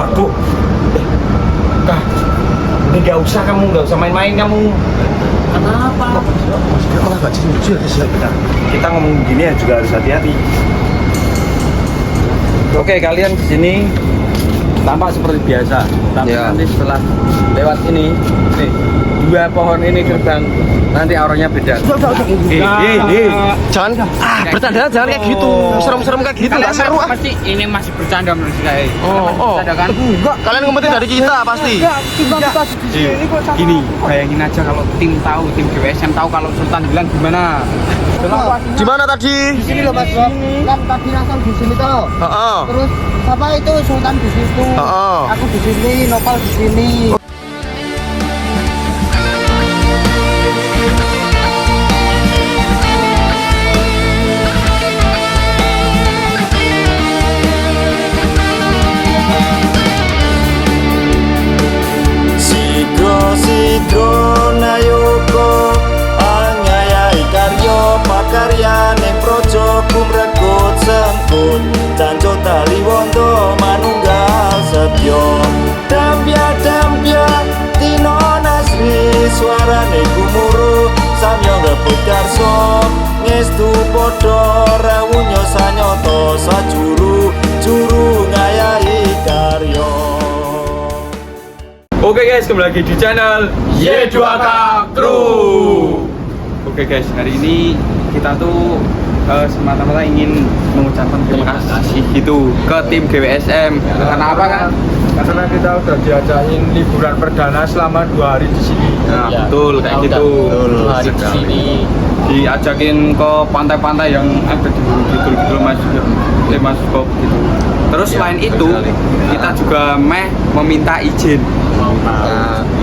Waduh. Kak, ini nggak usah main-main kamu. Kenapa? Maksudnya malah gak jujur ya sih. Kita ngomong gini ya juga harus hati-hati. Oke, kalian di sini tampak seperti biasa, tapi Ya. nanti setelah lewat ini, nih, dua pohon ini gerbang, nanti auranya beda. Jangan bercanda jangan kayak gitu. Serem-serem kayak gitu enggak seru ah. Pasti ini masih bercanda menurut saya. Oh. Bercanda kan? Enggak, kalian ngumpetin dari kita pasti. Gini, Bayangin aja kalau tim GWSM tahu kalau Sultan bilang gimana. Di mana tadi? Di sini loh Mas Bob. Kan tadi langsung di sini toh. Heeh. Terus apa itu Sultan di situ. Heeh. Aku di sini, Nopal di sini. Sidro nayoko angayai karyo pakaryane projo kumrekut semput canco tali wondo manunggal setyo dampya tino nasri suarane gumuru samyo ngebut karso ngestu podo rawunyo sanyoto sajuru juru ngayai karyo. Oke guys, kembali lagi di channel Y2K Crew. Oke guys, hari ini kita tuh semata-mata ingin mengucapkan terima kasih gitu ke tim GWSM. Karena apa kan? Karena kita udah diajakin liburan perdana selama 2 hari di sini. Nah, Ya, betul kayak gitu. Hari di sini. Diajakin ke pantai-pantai yang ada di Borobudur gitu Mas Bob gitu. Terus selain itu, kita juga meminta izin.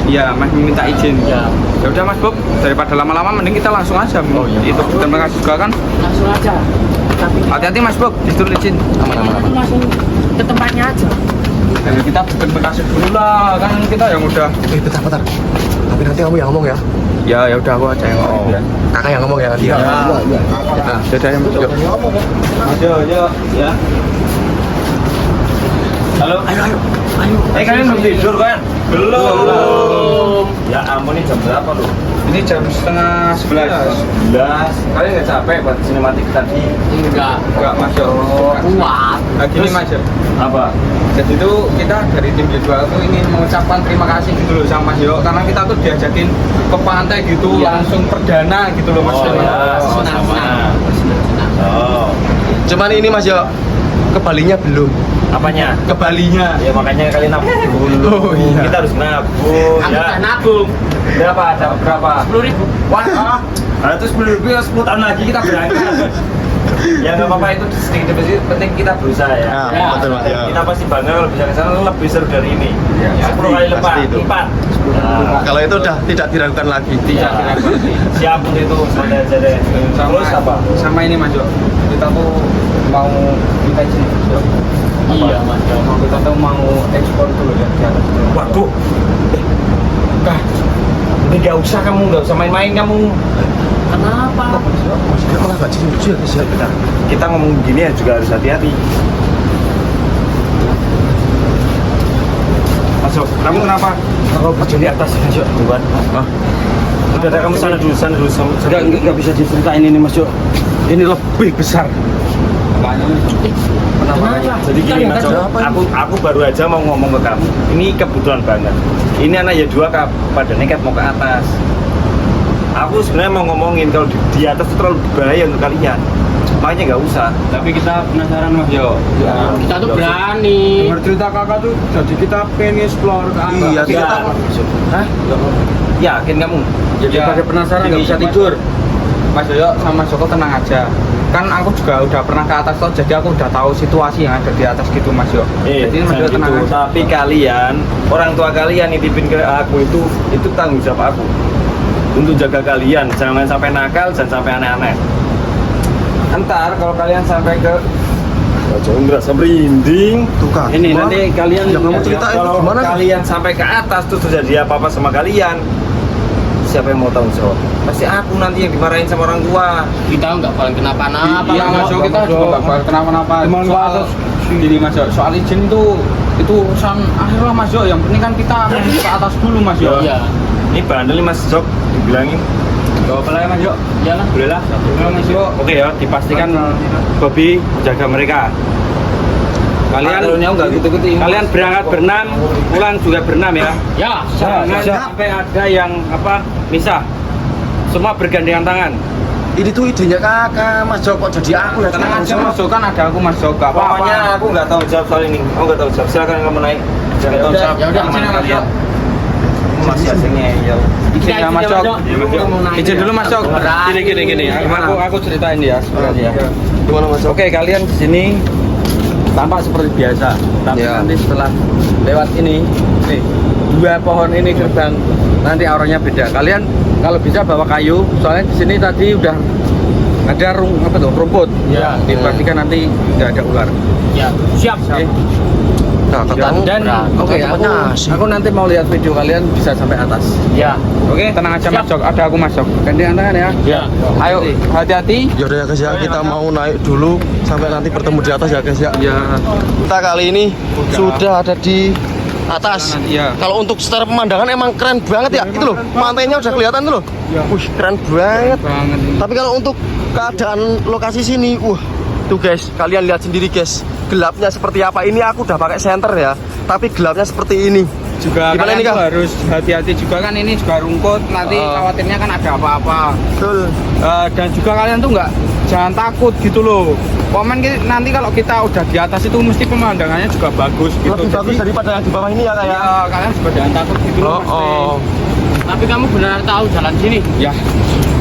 Iya, meminta izin. Ya. Ya udah Mas Bob, daripada lama-lama mending kita langsung aja. Itu terima kasih juga kan. Langsung aja. Tapi Hati-hati Mas Bob, disuruh izin. itu langsung ke tempatnya aja. Jadi kita bukan bekasih dulu lah, kan kita yang udah. Bentar. Tapi nanti kamu yang ngomong ya. Ya udah aku aja yang ngomong. Ya. Kakak yang ngomong ya nanti ya. Nah, dadah ya Mas Bob. Ayo ya. Halo. Ayo. Kalian belum tidur kan? Belum. Ya ampun, ini jam berapa lu? Ini jam setengah 11. Kalian nggak capek buat sinematik tadi? Enggak Mas Yo. kuat. Nah, gini Mas Yo. Apa? Jadi itu kita dari tim Y2 itu ingin mengucapkan terima kasih gitu loh sama Mas Yo, karena kita tuh diajakin ke pantai gitu, Iya. langsung perdana gitu loh Mas Yo. Senang-senang. Oh, Cuman ini Mas Yo, ke Balinya belum. apanya? Ke Balinya. Ya makanya kalian nabung dulu. Oh, iya. Kita harus nabung. Aku Ya. udah nabung. Berapa? Dapat berapa? 10.000. Wah, nah itu 10.000 ya 10 tahun lagi kita berangkat. Ya nggak apa-apa, itu sedikit demi sedikit, penting kita berusaha ya. Ya, betul Mas Yo. Kita pasti bangga kalau bisa ke sana lebih seru dari ini. Ya, 10 kali lipat. pasti itu. Lipat. Nah, Kalau itu udah tidak diragukan lagi. Tidak dilakukan. siap itu santai aja deh. Terus apa? Sama ini Mas Jo, kita tuh mau minta izin Mas Jo. Iya, Mas Jo. Kita tuh mau ekspor dulu ya di atas. Waduh. Kak, ini nggak usah main-main kamu. Kenapa? Maksudnya malah gak jujur ya sih. Kita ngomong gini ya juga harus hati-hati. Masuk. Kamu kenapa? Kalau pas di atas Mas Jo. Bukan. Udah ada kamu sana dulu. Nggak bisa diceritain ini Mas Jo. Ini lebih besar. Kenapa? Jadi gini Mas, Ada apa ini? aku baru aja mau ngomong ke kamu. Ini kebutuhan banget. Ini anak Y2 pada nekat mau ke atas. Aku sebenarnya mau ngomongin kalau di atas itu terlalu berbahaya untuk kalian. Makanya nggak usah. Tapi kita penasaran Mas Jo. Kita tuh berani. Dengar cerita kakak tuh, jadi kita pengen explore ke atas. Iya, Ya. Hah? Yakin kamu? Jadi sebagai penasaran nggak bisa tidur. Mas Yoyo sama Joko tenang aja. Kan aku juga udah pernah ke atas toh, jadi aku udah tahu situasi yang ada di atas gitu Mas Yo. Jadi Mas Yo jangan tenang gitu. aja. Tapi kalian, orang tua kalian nitipin ke aku itu tanggung jawab aku. Untuk jaga kalian, jangan sampai nakal, jangan sampai aneh-aneh. Ntar kalau kalian sampai ke Jangan ngerasa merinding. Tuh kan. ini Wah, nanti kalian yang kamu ceritain Kalau gimana? kalian sampai ke atas tuh terjadi apa-apa sama kalian, siapa yang mau tanggung jawab? Pasti aku nanti yang dimarahin sama orang tua. Kita nggak paling kenapa-napa. Iya Mas Yo, kita juga nggak bakal kenapa-napa. Soal ini Mas Yo, soal izin tuh itu urusan akhir lah Mas Jo. Yang penting kan kita ke atas dulu Mas Jo. Iya. Ini bandel nih Mas Jok, dibilangin. Gak apa lah ya Mas Jo. Iyalah. Boleh lah. Mas Jo. Oke ya, dipastikan Bobby jaga mereka. Kalian kalian berangkat berenam, pulang juga berenam ya. Ya, Jangan sampai ada yang misah. Semua bergandengan tangan. Ini tuh idenya kakak, Mas Jok kok jadi aku ya. tenang aja Mas Jo, kan ada aku Mas Jo. Gak Pokoknya apa-apa. aku nggak tahu jawab soal ini. Aku nggak tahu jawab. Silakan kamu naik. Jangan tahu jawab. Ya udah, Aman sini, Mas kalian. Jo. Masih asingnya ya. Izin ya Mas Jok. Izin dulu Mas Jok. Gini. Aku ceritain ya sebenarnya. Gimana Mas Jok? Oke, kalian di sini tampak seperti biasa. Tapi Ya. nanti setelah lewat ini, nih, 2 pohon ini gerbang, nanti auranya beda. Kalian kalau bisa bawa kayu, soalnya di sini tadi udah ada rumput. Ya. Dipastikan nanti nggak ada ular. Ya, siap. Oke. Nah, ketemu Dan oke, aku nanti mau lihat video kalian bisa sampai atas. Ya. Oke, tenang aja Mas Jok. Ada aku Mas Jok. Gandengan tangan ya. Ya. Ayo, hati-hati. Ya udah ya guys ya, kita mau naik dulu sampai nanti bertemu di atas ya guys ya. Ya. Kita kali ini sudah ada di atas. Iya. Kalau untuk secara pemandangan emang keren banget ya. Itu loh, pantainya udah kelihatan tuh loh. Wih, keren banget. Banget ini. Tapi kalau untuk keadaan lokasi sini, tuh guys, kalian lihat sendiri guys, gelapnya seperti apa. Ini aku udah pakai senter ya, tapi gelapnya seperti ini. Juga Gimana kalian ini, Kak? tuh harus hati-hati juga kan, ini juga rumput, nanti khawatirnya kan ada apa-apa. Betul. Dan juga kalian tuh jangan takut gitu loh. Komen nanti kalau kita udah di atas itu mesti pemandangannya juga bagus gitu. Lebih bagus Jadi, daripada yang di bawah ini ya kayak. ya, kalian juga jangan takut gitu loh. Tapi kamu benar tahu jalan sini? Ya.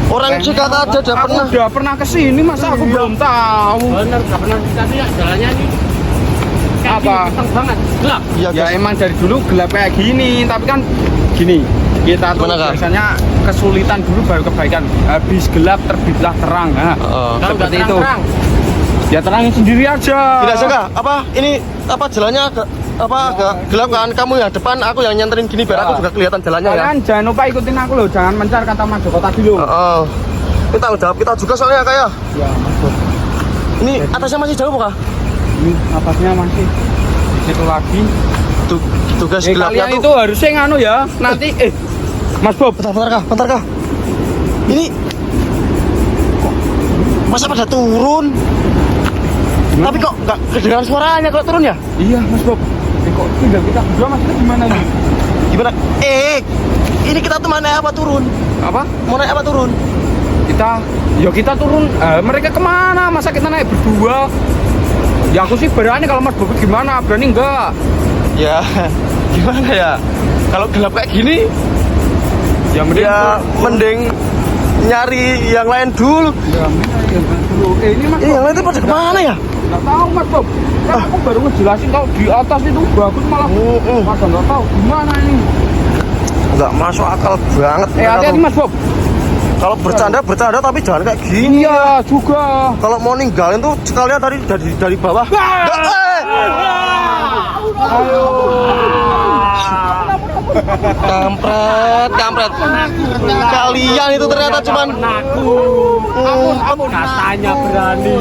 Orang Jakarta aja udah Aku pernah. udah pernah kesini, masa aku belum tahu. Benar, nggak pernah. Tapi ya jalannya ini kayak Apa? gini, kenceng banget, gelap. Iya Ya guys. emang dari dulu gelap kayak gini, tapi kan gini, kita tuh Gimana, Kak? biasanya kesulitan dulu baru kebaikan. Habis gelap terbitlah terang. Nah, Kalau udah seperti itu. terang-terang, Ya terangin sendiri aja. Tidak suka apa ini apa jalannya agak gelap kan, kamu yang depan, aku yang nyenterin gini biar aku juga kelihatan jalannya ya. Kalian jangan lupa ikutin aku loh, jangan mencar kata Mas Joko tadi loh. Ini tanggung jawab kita juga soalnya kayak. Ya, masuk. Ini atasnya masih jauh kah? Ini napasnya masih di situ lagi. Tuh guys, gelapnya Kalian tuh. itu harusnya nganu ya, nanti Mas Bob, Bentar kah? Ini masa pada turun? Tapi kok nggak kedengaran suaranya kalau turun ya? iya Mas Bob. Kok tinggal kita berdua maksudnya gimana nih? Gimana? Ini kita tuh mana apa turun? Apa? Mau naik apa turun? Kita turun. Mereka kemana? Masa kita naik berdua? Ya aku sih berani, kalau Mas Bob gimana? Berani enggak? Ya, gimana ya? Kalau gelap kayak gini, Ya mending nyari yang lain dulu. Ya dulu. Ini Mas Yang Bob. lain itu pada kemana ya? Nggak tahu Mas Bob. Kan aku baru ngejelasin kalau di atas itu bagus malah. Mas nggak tahu gimana ini. Nggak masuk akal banget. Hati-hati Mas Bob. Kalau bercanda tapi jangan kayak gini. Iya juga. Kalau mau ninggalin tuh sekalian dari bawah. Kampret. Kalian itu ternyata cuman katanya berani.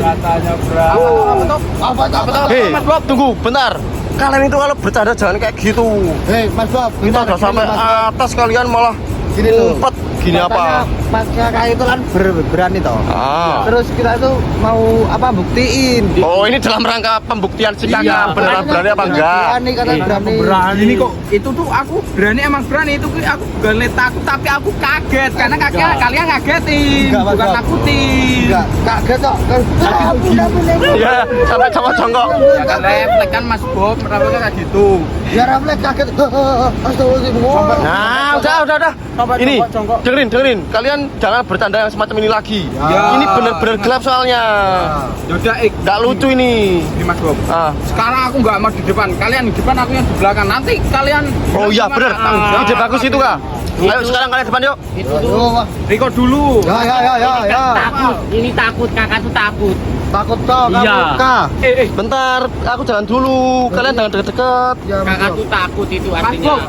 Apa tuh? Hei, tunggu bentar. Kalian itu kalau bercanda jangan kayak gitu. Hei, Mas Bob, Kita udah sampai atas, kalian malah Gini loh. ngumpet. Gini apa? Mas kakak itu kan berani toh. Terus kita itu mau buktiin. Oh, ini dalam rangka pembuktian si kakak beneran berani apa enggak? Berani, katanya berani. Ini kok itu tuh aku berani, emang berani itu aku bukan takut tapi aku kaget karena kalian ngagetin, Enggak, Mas bukan Bob. nakutin. Enggak, kaget kok. Iya, sampai congok-congok. Ya kan refleks kan Mas Bob, kenapa kayak gitu? Ya refleks kaget. Astagfirullah. Nah, udah. Ini, dengerin. Kalian jangan bercanda yang semacam ini lagi. Ya. Ini bener-bener gelap soalnya. Yaudah, Nggak lucu ini. Ini Mas Bob. Sekarang aku nggak mau di depan, kalian di depan, aku yang di belakang. Nanti kalian. Oh iya, bener. Ide bagus itu, Kak. Ayo sekarang kalian depan yuk. Record dulu. Ya. Takut, ini takut, kakak tuh takut. Takut toh kamu, Iya. Kak. Bentar, aku jalan dulu. Kalian jangan deket-deket. Ya, Kakak tuh takut itu Mas artinya. Bob.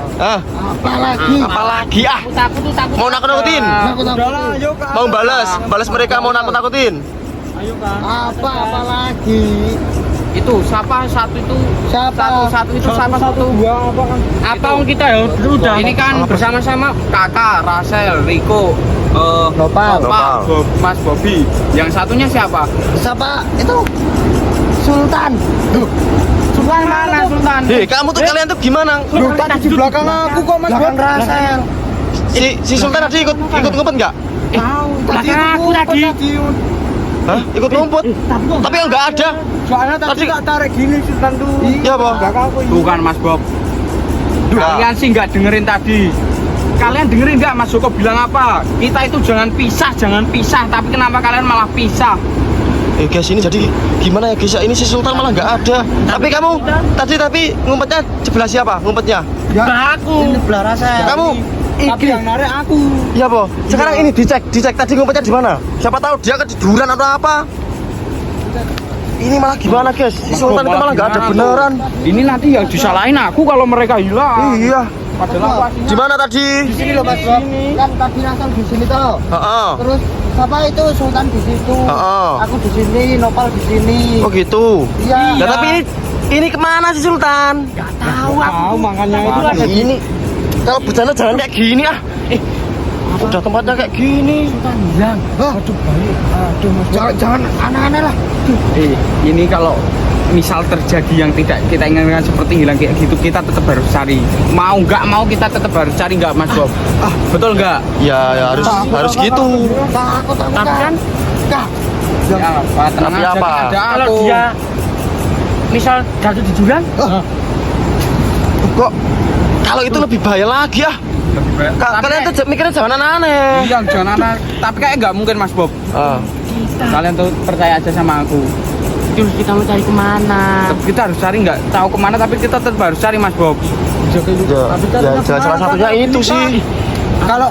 apalagi. Apalagi Aku takut tuh takut. mau nakut-nakutin? Mau balas mereka mau nakut-nakutin? Apalagi? itu siapa satu itu Siapa? satu itu siapa satu Dua apa kan? apa kita ya udah ini kan bersama-sama kakak Rasel Riko Nopal. Mas Bobby yang satunya siapa Siapa itu? Sultan. Sultan mana Sultan Kamu tuh kalian tuh gimana? Loh, tadi di belakang aku kok Mas Belakang Rasel. Si Sultan tadi ikut ngumpet nggak? Tahu, belakang aku tadi. Hah? Ikut ngumpet? Tapi nggak ada. Soalnya tadi Tadi- tak tarik gini Sultan tuh. Iya, Bang. Belakang aku ini. bukan Mas Bob kalian sih nggak dengerin tadi kalian dengerin nggak Mas Joko bilang apa kita itu jangan pisah tapi kenapa kalian malah pisah Guys, ini jadi gimana ya guys? Ini si Sultan malah nggak ada. Tapi kamu tapi ngumpetnya sebelah siapa? Ngumpetnya? Ya, aku. Ini belah Rasel. Kamu? Tapi yang narik aku. Iya, Po. Sekarang ini dicek tadi ngumpetnya di mana? Siapa tahu dia ketiduran atau apa? Ini malah gimana, guys? Si Sultan itu malah nggak ada beneran. ini nanti yang disalahin aku kalau mereka hilang Iya. padahal aku aslinya Di mana tadi? Di sini loh Mas Bob. Kan tadi Rasel di sini toh. Heeh. Terus siapa itu Sultan di situ. Heeh. Aku di sini, Nopal di sini. Oh gitu. Iya. Ya, tapi ini kemana sih Sultan? Tahu makanya itu ada di Ini kalau bercanda jangan kayak gini ah. Udah tempatnya kayak gini. hilang Aduh, balik. Aduh, Mas. Jangan aneh-aneh lah. ini kalau misal terjadi yang tidak kita inginkan seperti hilang kayak gitu kita tetap harus cari mau nggak mau kita tetap harus cari nggak Mas Bob betul nggak Ya harus gitu. Takut aku. Tapi kan- Kak. ya apa tenang Tapi aja apa? kan ada Kalau aku dia misal jatuh di jurang, Kok kalau itu lebih bahaya lagi ah. Lebih baik. Tapi Kalian tuh mikirnya jangan kayak- aneh-aneh. iya jangan aneh tapi kayak nggak mungkin Mas Bob Ah. kalian tuh percaya aja sama aku terus kita mau cari kemana? Tetap kita harus cari nggak tahu kemana tapi kita tetap harus cari Mas Bob Ya, salah satunya itu sih. Kalau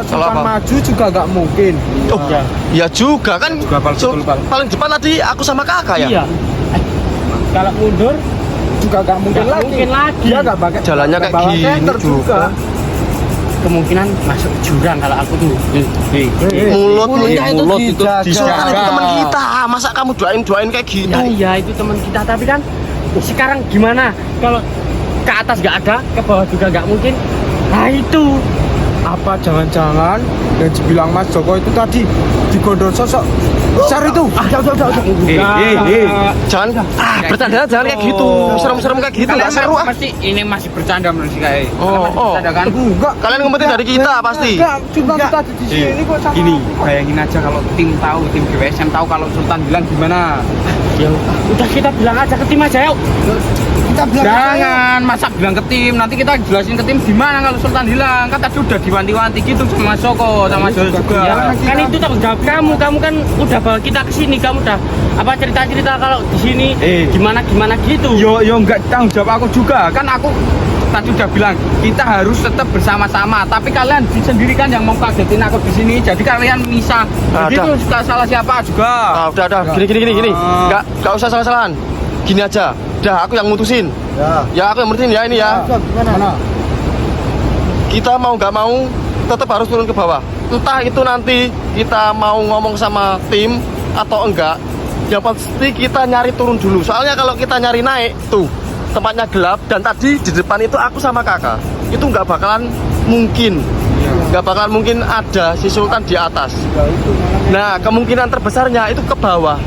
Sultan apa? maju juga nggak mungkin. Oh, ya juga kan. Juga, Pal, betul, Pal. Paling depan tadi aku sama kakak ya. Iya. Kalau mundur Juga nggak mungkin nggak lagi. mungkin lagi. Dia nggak pakai Jalannya kayak bawa gini senter juga. Kemungkinan masuk jurang kalau aku tuh. Mulutnya itu mulut itu dijaga. Sultan itu teman kita. Masa kamu doain kayak gitu? Ya iya itu teman kita tapi kan sekarang gimana kalau ke atas nggak ada, ke bawah juga nggak mungkin. Nah itu Apa jangan-jangan yang dibilang Mas Joko itu tadi digondol sosok besar itu? Jangan bercanda jangan kayak gitu. Serem-serem kayak gitu enggak seru ah. pasti ini masih bercanda menurut saya Oh, Kalian masih oh. bercanda kan Enggak. Kalian ngumpetin dari kita pasti. Enggak, cuma tadi di sini kok sama. gini bayangin aja kalau tim GWSM tahu kalau Sultan bilang gimana ya udah kita bilang aja ke tim aja yuk. Kita bilang aja, jangan masa bilang ke tim nanti kita jelasin ke tim gimana kalau Sultan hilang kan tadi udah diwanti-wanti gitu sama Mas Joko sama Mas Jojo juga Ya, kan itu tanggung jawab kamu kan udah bawa kita ke sini, kamu udah apa cerita-cerita kalau di sini gimana gitu. yo nggak tanggung jawab aku juga kan aku tadi udah bilang kita harus tetap bersama-sama tapi kalian sendiri kan yang mau kagetin aku di sini jadi kalian bisa jadi Ada. itu suka salah siapa juga Ah, udah. Gini. Enggak usah salah-salahan. Gini aja. Udah aku yang mutusin. Ya. Ya aku yang mutusin ya ini ya. Gimana? Kita mau nggak mau tetap harus turun ke bawah. Entah itu nanti kita mau ngomong sama tim atau enggak. Yang pasti kita nyari turun dulu. Soalnya kalau kita nyari naik tuh tempatnya gelap dan tadi di depan itu aku sama kakak itu nggak bakalan mungkin. Nggak bakalan mungkin ada si Sultan di atas. Nah kemungkinan terbesarnya itu ke bawah.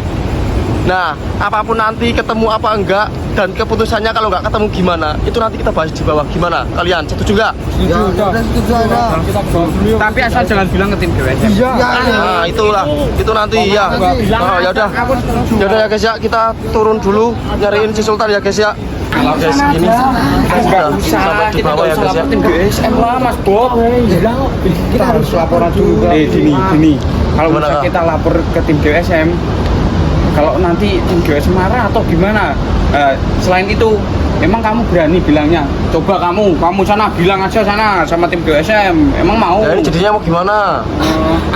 Nah, apapun nanti ketemu apa enggak dan keputusannya kalau nggak ketemu gimana, itu nanti kita bahas di bawah. Gimana? Kalian setuju nggak? Ya, udah setuju aja. tapi asal jangan bilang ke tim GWSM Iya. Nah, itulah. Itu nanti ya. Oh, ya udah. Ya udah ya guys ya, kita turun dulu nyariin si Sultan ya guys ya. Guys, ini kita sudah sampai di bawah ya guys ya. tim GWSM lah Mas Bob Kita harus laporan dulu. gini kalau Gimana, misalnya Kak? kita lapor ke tim GWSM kalau nanti tim GWSM marah atau gimana selain itu emang kamu berani bilangnya coba kamu sana bilang aja sana sama tim GWSM emang mau Ya, ini jadinya mau gimana?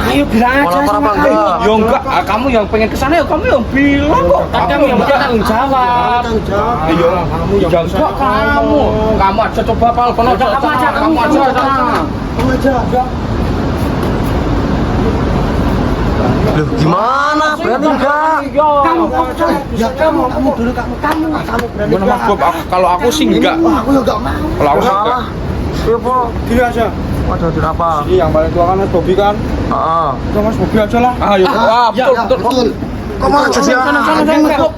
Ayo bilang Mau aja lapor sama apa kamu. enggak? ya enggak kamu yang pengen kesana ya kamu yang bilang kok Kan kamu yang punya tanggung jawab. ya enggak kamu aja coba Pal kono Udah, kamu aja, kamu aja sana Kamu aja. Loh, gimana? Berarti enggak? Kamu dulu kamu berani. Gimana Mas Bob? Kalau aku sih enggak. Aku ya enggak mau. Kalau aku sih enggak. Salah. Siapa? Gini aja. Waduh, apa? Ini yang paling tua kan Mas Bobi kan. Heeh. Udah Mas Bobi aja lah. Ayo, wah, betul. Kok malah jadi aku?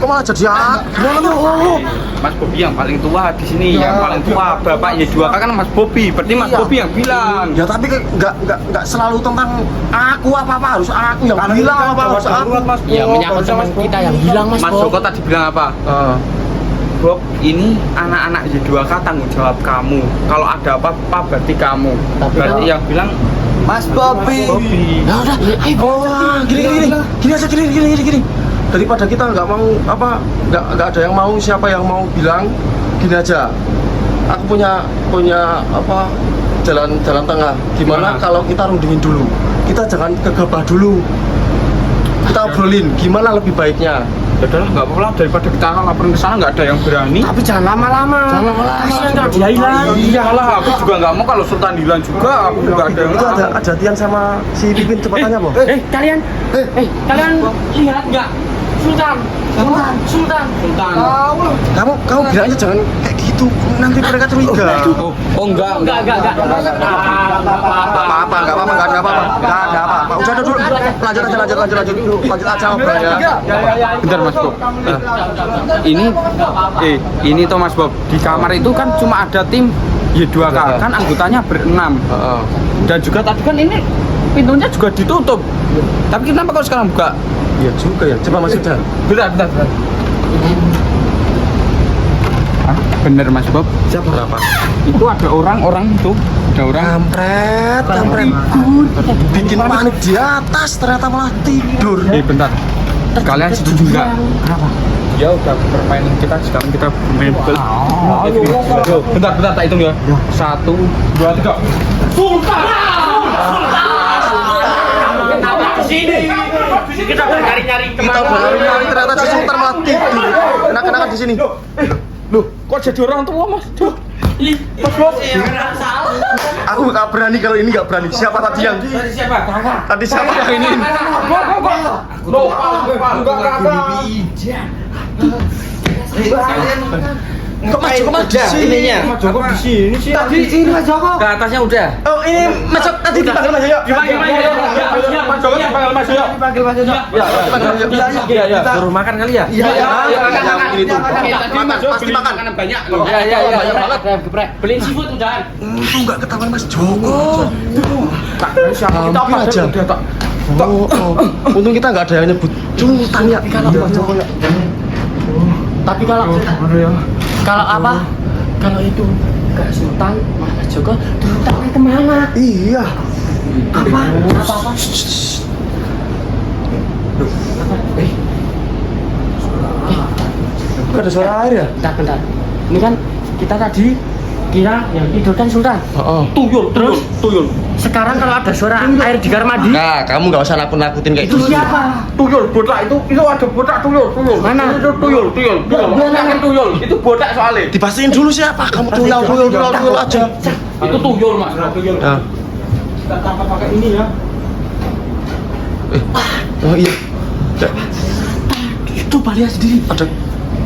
Kok malah jadi aku? Gimana tuh? Mas Bobi yang paling tua di sini, yang paling tua bapak Y2K kan Mas Bobi. Berarti Mas Bobi yang bilang. Ya tapi enggak selalu tentang aku apa-apa harus aku yang bilang apa harus aku. Ya menyangkut teman kita yang bilang Mas Mas Bob. Joko tadi bilang apa? Bob, ini anak-anak Y2K tanggung jawab kamu. Kalau ada apa-apa berarti kamu. Tapi Berarti kalau- yang bilang Mas Bobby. Ya udah, ayo. Gini aja gini. Daripada kita nggak mau nggak ada yang mau, siapa yang mau bilang gini aja. Aku punya apa jalan tengah. Gimana kalau kita rundingin dulu? Kita jangan gegabah dulu. Kita obrolin gimana lebih baiknya. ya udahlah nggak apa-apa lah, daripada kita laporin ke sana nggak ada yang berani. Tapi jangan lama-lama. Kasihan kalau dia hilang. Iyalah, aku juga nggak mau kalau Sultan hilang juga, aku juga ada yang Itu mau. ada Tian sama si Pipin cepatannya, Bob. Kalian lihat nggak? Sultan. Sultan. Kamu bilangnya jangan kayak gitu. Nanti mereka curiga. Oh enggak. Enggak. Enggak apa-apa. Udah dulu. Lanjut aja ngobrolnya. Bentar Mas Bob. Ini toh Mas Bob. Di kamar itu kan cuma ada tim Y2K, kan anggotanya berenam. Dan juga tadi kan ini pintunya juga ditutup. Tapi kenapa kok sekarang buka? Iya juga ya. Coba masuk dah. Bentar. Bener Mas Bob. Siapa? Berapa? Itu ada orang itu. Ada orang. Kampret. Bikin panik di atas, ternyata malah tidur. Bentar. Kalian setuju nggak? Kenapa? Ya udah permainan kita sekarang kita bermain betul. Bentar tak hitung ya. 1, 2, 3. Sultan. Kita nyari-nyari Kita berlari ternyata si Sultan malah tidur. Enak-enakan di sini. Loh, kok jadi orang tua Mas? Coba. Mas Bob. Aku nggak berani kalau ini nggak berani. Siapa tadi yang? Tadi siapa yang ini? Loh, enggak. Kok Mas Joko di sini? Mas Joko di sini sih. Tadi di sini Mas Joko. ke atasnya udah. Oh ini Mas Joko tadi dipanggil Mas Yoyo. Mas Joko dipanggil Mas Yoyo. Dipanggil Mas Joko. Iya. Suruh makan kali ya? Iya. Mungkin itu. Pasti makan. Banyak. Iya. Geprek. Beliin seafood udah. Itu nggak ketahuan Mas Joko. Kita Hampir aja. Untung kita nggak ada yang nyebut Sultan ya. Mas Joko ya. Tapi kalau apa? Kalau itu enggak Sultan, Mas Joko, Sultannya kemana? Iya. Apa? Kok ada suara air ya? Bentar. Ini kan kita tadi kira yang tidur kan Sultan. Tuyul. Sekarang kalau ada suara air di kamar mandi, Nah, kamu nggak usah nakut-nakutin kayak itu gitu. siapa? Tuyul, botak itu ada botak tuyul. Mana? Itu tuyul. Yakin tuyul. Itu botak soalnya. Dipastiin dulu siapa? Kamu tuyul aja. Itu tuyul Mas. Nah. Tanpa pakai ini ya. Oh iya. Itu Balia sendiri. Ada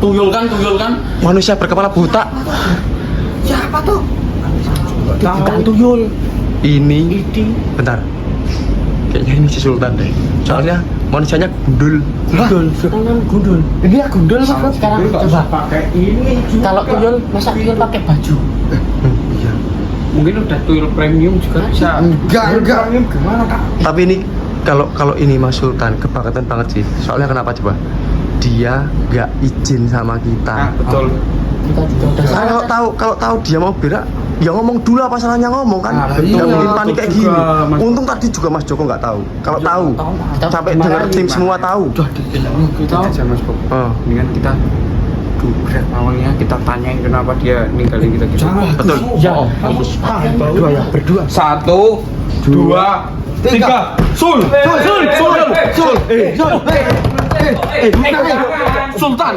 Tuyul kan. manusia berkepala buta. Siapa tuh? Bukan tuyul. Ini. Bentar. Kayaknya ini si Sultan deh. Soalnya manusianya gundul. Gundul. Ini ya gundul Mas. Sekarang coba. Pakai ini. Kalau tuyul, masa tuyul pakai baju? Iya. Mungkin udah tuyul premium juga bisa. Enggak. Gimana Kak? Tapi ini kalau ini Mas Sultan kebangetan banget sih. Soalnya kenapa coba? Dia nggak izin sama kita. Betul. Kita juga udah Kalau tahu dia mau berak, ya ngomong dulu apa salahnya ngomong kan. betul. Nggak mungkin panik kayak gini. Juga, Mas. Untung tadi juga Mas Joko nggak tahu. Kalau tahu, sampai dengar tim semua tahu. Kita aja Mas Bob. Oh. Mendingan kita dubrak awalnya, kita tanyain kenapa dia ninggalin kita gitu. Betul. Ya. Berdua. 1, 2, 3. Sul. Sultan.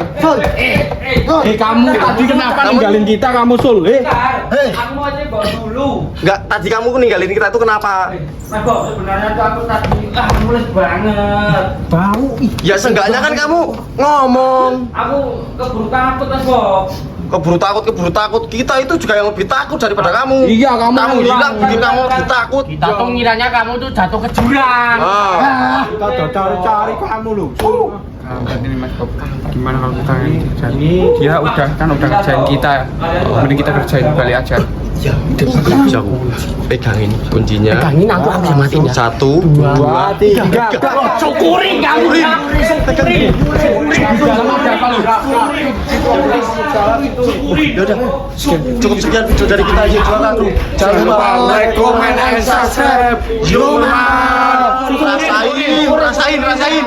Kamu tadi kenapa ninggalin kita kamu Sul? Aku mau aja bawa dulu. Enggak, tadi kamu ninggalin kita itu kenapa? Nah, Bob, sebenarnya tuh aku tadi mules banget. Bau. Ya seenggaknya kan kamu ngomong. Aku keburu takut, Mas Bob. Keburu takut. Kita itu juga yang lebih takut daripada kamu. Iya, kamu hilang bikin kamu lebih takut. Kita tuh ngiranya kamu tuh jatuh ke jurang. Kita udah cari-cari kamu lu. Ini Mas Bob, gimana kalau kita jadi dia udah kerjain kita, mending kita kerjain balik aja. Ya, bisa aku pegangin kuncinya. Pegangin aku bisa matinya. 1, 2, 3. Syukurin kamu. Syukurin. Ya udah, cukup sekian video dari kita aja jualan tuh. Jangan lupa like, comment, and subscribe. Rasain.